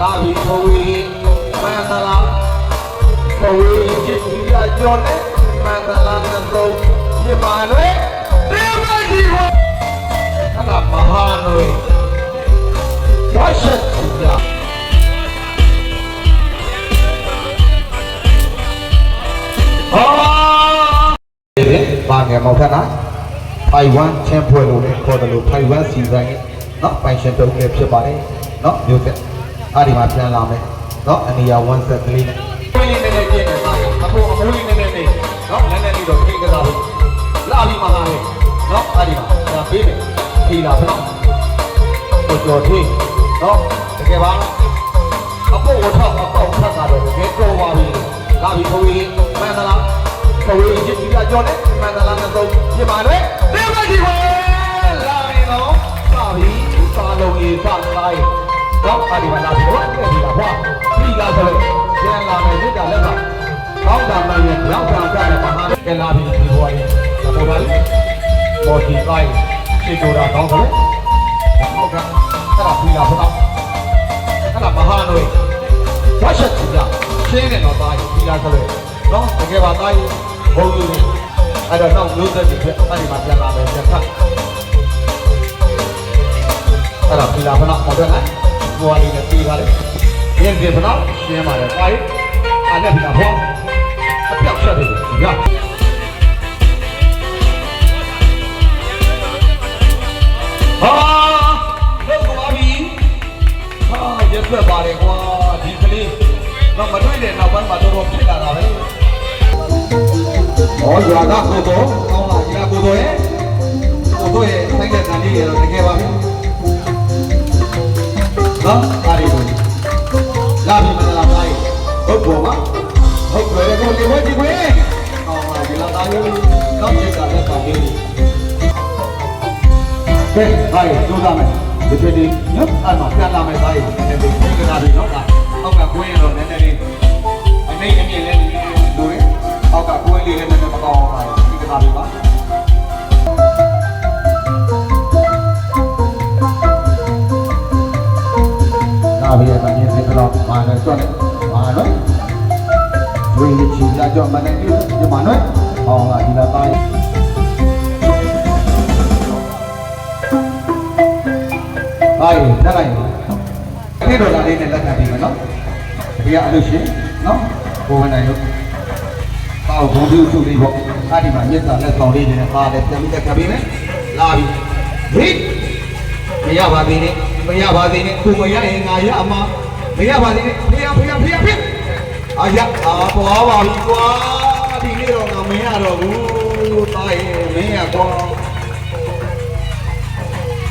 လာပြီဘဝီမန္တလာဘဝီကြည့်ရကြောနဲ့မန္တလာနဲ့တော့ဒီမှာလေတေမကြီးဟောအဲ့ဒါမဟာနွေဘာရှိကြဘာငယ်မောက်ထက်နာဖိုင်ဝမ်ချန်ပွဲလို့လည်းခေါ်တယ်လို့ဖိုင်ဝမ်စီဇန်ရဲ့နော်ပိုင်ရှင်တုံးလည်းဖြစ်ပါတယ်နော်မျိုးဆက်အဲ့ဒီမှာပြန်လာမယ်နော်အနီယာ1ဆက်ကလေးနဲ့လေးနဲ့ပြည့်နေပါအခုအမိုးလေးနဲ့နော်လည်းလေးတော့ခိကစားလို့လာပြီးမှလာတယ်နော်အဲ့ဒီမှာဒါပေးမယ်ခီလာဖနော်ကြော်သေးနော်တကယ်ပါအဖို့ဝထောက်အပေါက်ထက်တာတော့တကယ်ကြော်ပါပြီလာပြီးခိုးကြီးမန္တလာခိုးကြီးကြည့်ရကြော်နဲ့မန္တလာနဲ့တော့ပြပါလေတေမကြီးဟောလာနေတော့စာပြီးစာလုံးကြီးစာလိုက်တော့အဲ့ဒီမှာလာပြီးတော့ဒီကဘွားဒီကဆိုလို့ပြန်လာမယ်ဒီကလည်းပါကောင်းတာမှန်ရင်ရောက်တာကြတယ်မဟာကလာပြီးဒီဘွားကြီးပေါ်ပါလေပေါ်ဒီကိုင်းရှေ့ကြတာကောင်းတယ်ဟုတ်ကဲ့အဲ့ဒါပြီးလာဖတော့အဲ့ဒါမဟာနွေဘာချက်ကြရှင်းနေတော့သားကြီးပြီးလာဆိုလို့နော်တကယ်ပါသားကြီးဘုံကြီးအဲ့တော့နောက်မျိုးသက်တွေဖြစ်အဲ့ဒီမှာပြန်လာမယ်ပြန်ဖတ်အဲ့ဒါပြီးလာဖတော့ဟုတ်တယ်လားဘွားလေးနဲ့ပြီးပါလေရင်းပြဖတော့ရှင်းပါတယ်သားကြီးအဲ့ဒါပြီးလာဘွားအပြောက်ချက်တွေရဟာလောက်သွားပြီဟာရက်ွက်ပါတယ်ကွာဒီကလေးတော့မတွေ့တဲ့နောက်ပိုင်းမှာတော့ဖြစ်လာတာပဲဟောရွာကကိုတော့ကောင်းလာကြီးကကိုတော့ရဲ့ဆိုင်တဲ့တန်လေးရတော့တကယ်ပါပြီနော်အားရပါလာပြီမလားလိုက်ဟုတ်ပေါ်မှာဟုတ်တယ်ကိုဒီဝဲဒီဝဲကောင်းလာကြီးလာသားရိုးတော့ဖြစ်တာလည်းပါပြီကဲဟာရကျိုးသားမယ်ဒီပြည်ဒီညပ်အမှပြန်လာမယ်သားရေနည်းနည်းလေးကြည့်ကြတာပြီနော်အောက်ကကွင်းရတော့နည်းနည်းလေးအနေအမြင့်လေးလူတွေအောက်ကကွင်းလေးလည်းနည်းနည်းမကောင်းပါဘူးကြည့်ကြတာပြီပါဒါပြီးတော့ညနေကတော့မာနကျွတ်တယ်မာနဝင်းချီလာကြောင့်မနေဘူးဒီမာနဟောကဒီလာသားရေဟာရတက်လိုက်ဒီဒေါ်လာလေးနဲ့လက်ခံပြီးမယ်နော်ဒီကအလို့ရှင်နော်ဘိုးဝင်နိုင်လို့ပေါ့ဘုံပြုစုလေးပေါ့အဲ့ဒီမှာမြစ်စာလက်ဆောင်လေးတွေနဲ့ပါလဲပြန်ပြီးလက်ခံပြီးမယ်လာပြီဟိမရပါသေးနဲ့မရပါသေးနဲ့ခုမရရင်ငါရမှာမရပါသေးနဲ့ဖေးအာရပေါ်ပါပြီကွာဒီနေ့တော့ငါမရတော့ဘူးတားရင်မင်းရကွာ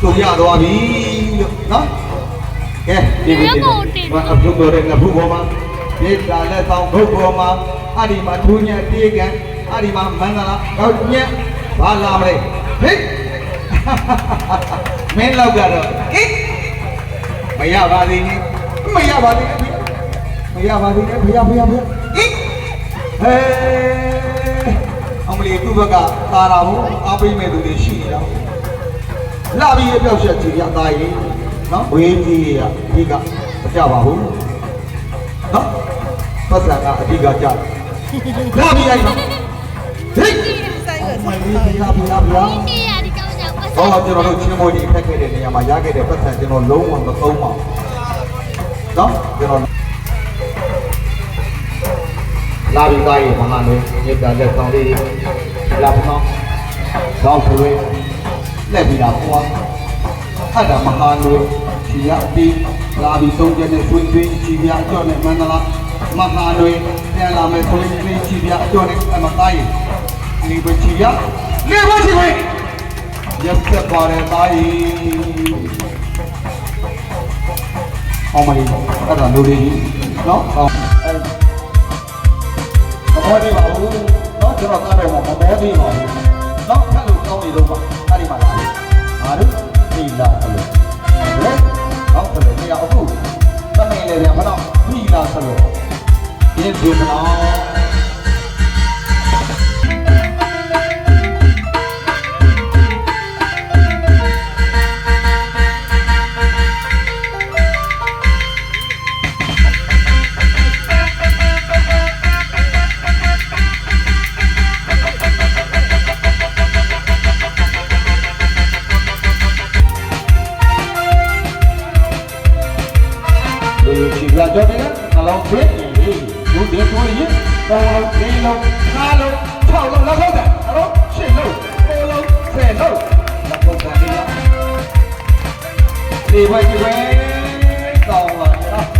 တို့ရတော့ပြီလို့နော်ကဲဒီလိုဘာအပြုတ်တော်တဲ့ငါဘူးပေါ်မှာဒေတာလက်ဆောင်ဘုတ်ပေါ်မှာအဲ့ဒီမှာထူးညက်တေးကန်အဲ့ဒီမှာမန္တလာကောက်ညက်ဘာလာမလဲဟိတ်မင်းလောက်ကတော့ဟိတ်မရပါသေးနဲ့မရပါသေးနဲ့မရပါသေးနဲ့ဖေဟိတ်ဟဲအမလီသူ့ဘက်ကသာတာဘူးအားပေးမဲ့သူတွေရှိနေတာလာပြီးအပြောက်ချက်ကြီးရသားရင်နော်ဝေးကြီးရအဓိကမကြပါဘူးနော်ပတ်စံကအဓိကကြတယ်လာပြီးလိုက်နော်ဟိတ်မိုင်းပြီးရပါလားဗျာဟောကျွန်တော်တို့ချင်းမွေးဒီဖက်ခဲ့တဲ့နေရာမှာရခဲ့တဲ့ပတ်စံကျွန်တော်လုံးဝမသုံးပါဘူးနော်ကျွန်တော်လာပြီးသားရင်မဟာလို့မြေတာလက်ဆောင်လေးလာပြီးတော့တော့ဆိုရင်လက်ပြီးတာပွားအဲ့ဒါမဟာလို့ချီရတီလာပြီးသုံးကျတဲ့ဆွေးသွင်းချီပြအကျော်နဲ့မန္တလာမဟာလို့ပြန်လာမယ်ဆွေးသွင်းချီပြအကျော်နဲ့အမသားရင်ဒီဘချီရလေဘချီဝင်ရက်ဆက်ပါတယ်သားရင်အောင်မလေးအဲ့ဒါလူလေးနော်အောင်မပေါ်သေးပါဘူးနော်ကျွန်တော်ကားတော့မပေါ်သေးပါဘူးနော်အဲ့လိုကောင်းနေတော့ပါအဲ့ဒီမှာလာအားရဒီလာအဲ့လိုနော်အဲ့လိုနေရာအခုတမင်လေးပြန်မတော့ဒီလာဆိုလို့ဒီဒီမလား လူရှိပြကြောနေနှလုံးသွင်းနေလူတွေသွင်းရင်3လုံး4လုံး5လုံး6လုံးလောက်တယ်အဲ့တော့10လုံး9လုံး10လုံးလောက်တယ်ဒီဘက်ကောင်းပါနော်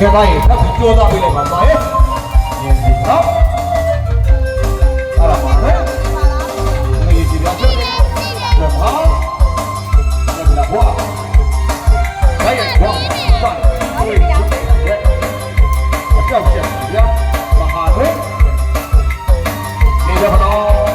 ကဲပါရင်ထပ်ပြီးကြိုးစားပေးလိုက်ပါပါရဲ့ညင်စီနော်အဲ့ဒါပါပဲငါရေးကြည့်ရအောင်လက်ပါလက်လာဘွားဘယ်ရဲ့ဘွားပါအဲ့ဒီရောက်တယ်အကြောက်ချက်ရမဟာတော့နေတော့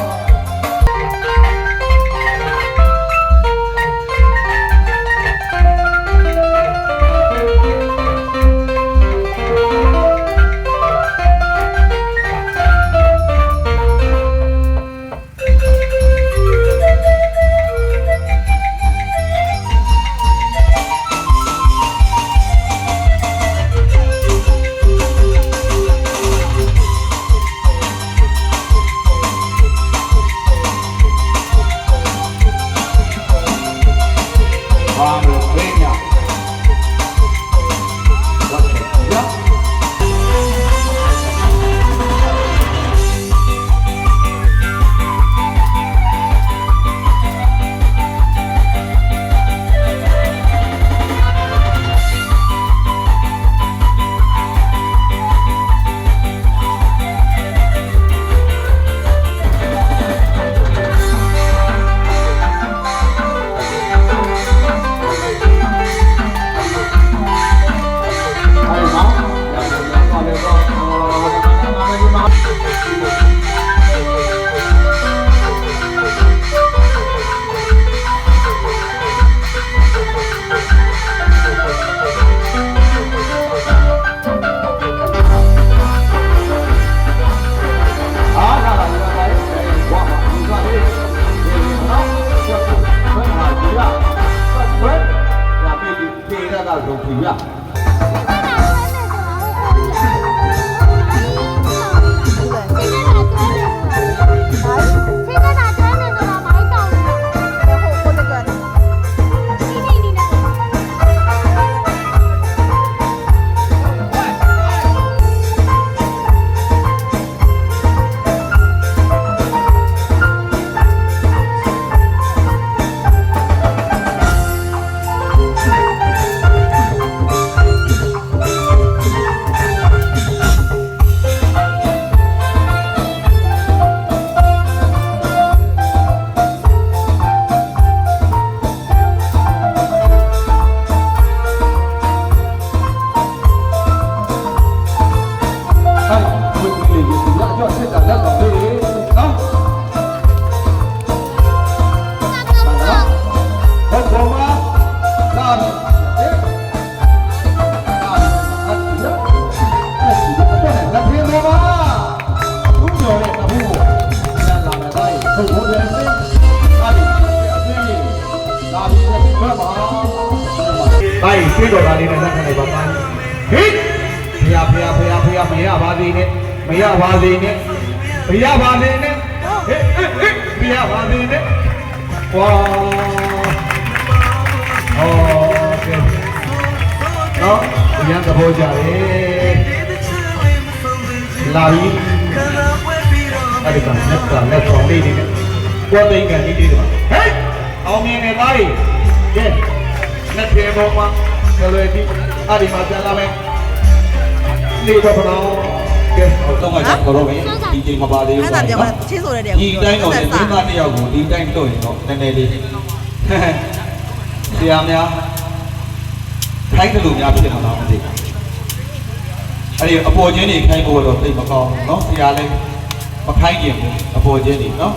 တိုင်းရှင်းတော်သားလေးနဲ့လက်ခံလိုက်ပါပါဟိဖျားမရပါသေးနဲ့မရပါသေးနဲ့မရပါသေးနဲ့ဟိမရပါသေးနဲ့ဝါဟောကဲနော်ရန်သဘောကြတယ်လာပြီအဲ့ဒီကလက်ဆောင်လေးတွေနဲ့ကိုယ်သိကန်လေးတွေပါဟိအောင်မြင်နေသားကြီးကဲလက်ပြေပေါ်မှာကလေးဒီအဲ့ဒီမှာပြန်လာမယ်နေတော့ဘလောကဲတော့မှကျွန်တော်တို့ဒီချိန်မှာပါသေးဘူးအဲ့ဒါပြောမှာချင်းဆိုတဲ့တည်းဒီတိုင်းတော့ဒီမတစ်ယောက်ကိုဒီတိုင်းတော့ရင်တော့နည်းနည်းလေးဆရာများခိုင်းတယ်လို့များဖြစ်မှာမသိဘူးအဲ့ဒီအပေါ်ချင်းတွေခိုင်းဖို့တော့သိမကောင်းဘူးเนาะဆရာလည်းမခိုင်းကြဘူးအပေါ်ချင်းတွေเนาะ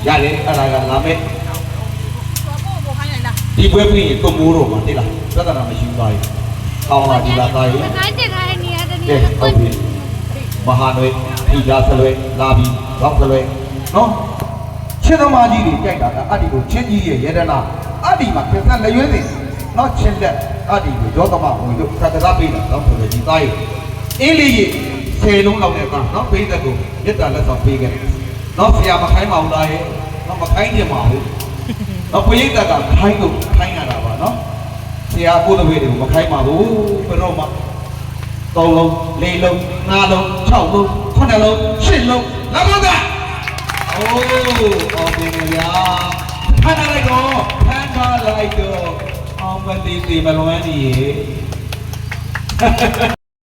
ရတယ်အဲ့ဒါကလာမယ်ဒီပွဲပြီးရင်ကိုမိုးတော့မှာတိလားပြဿနာမရှိပါဘူးကောင်းလာဒီလာသားရေးခိုင်းတဲ့ခိုင်းနေရတယ်နေရာဟုတ်ပြီမဟာနွေဒီကားဆလွဲလာပြီတော့ဆလွဲနော် ချင်းသမားကြီးတွေကြိုက်တာကအတ္တိကိုချင်းကြီးရဲ့ယေဒနာအတ္တိမှာပြဿနာလက်ရွေးစဉ်နော်ချင်းလက်အတ္တိကိုရောသမဝင်တို့သတ္တရပေးတာတော့ဆိုလေဒီသားရဲ့အင်းလေးရဲ့10လုံးလောက်နဲ့ကနော်ပေးတဲ့ကိုမေတ္တာလက်ဆောင်ပေးခဲ့တယ်နော်ဆရာမခိုင်းပါဘူးလားရဲ့နော်မခိုင်းကြပါဘူးနော်ပရိသတ်ကခိုင်းလို့ခိုင်းရတာပါနော်ဆရာကိုယ်တပည့်တွေကိုမခိုင်းပါဘူးဘယ်တော့မှ3လုံး4လုံး5လုံး6လုံး9လုံး10လုံးလောက်ပါသားအိုးအောင်နေကြဖန်ထားလိုက်တော့အောင်မလေးစီမလွမ်းနေရေ